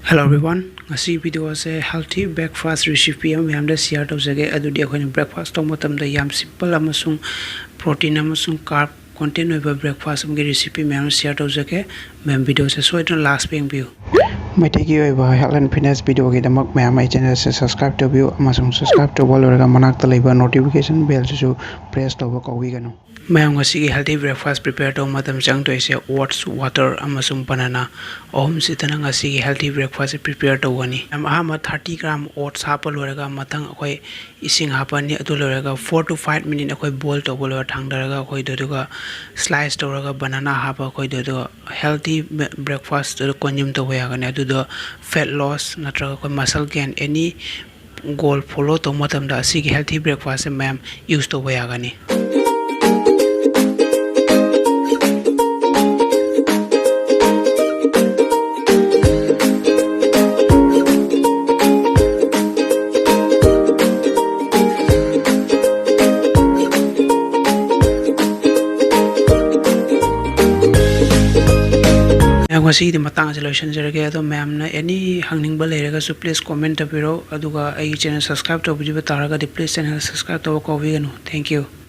Hello everyone. Ngasi video ase healthy breakfast recipe am da share tawjage adudi akhoi breakfast to matam da yam simple amasung protein amasung carb content oiba breakfast amge recipe am share tawjage mem video se soidon last ping view mai tegi oiba health and fitness video ge damak mem ai channel se subscribe to view amasung subscribe to bol oraga manak ta leiba notification bell su press to ba kawi ganu mayam ngasi healthy breakfast prepare to matam chang to ise oats water amasung banana om sitana ngasi healthy breakfast prepare to gani am ama 30 gram oats hapal oraga matang akhoi ising hapani adu loraga 4 to 5 minute akhoi boil to bol thangdaraga akhoi doduga slice to raga banana hapa akhoi dodu healthy breakfast to consume to hoya gani adu do fat loss natraga akhoi muscle gain any goal follow to matam da asigi healthy breakfast ma'am use to hoya gani ngasi di matang solution jarage ado ma'am na any hangning ba lerega so please comment tabiro aduga ai channel subscribe to bujiba taraga please channel subscribe to ko vi ganu thank you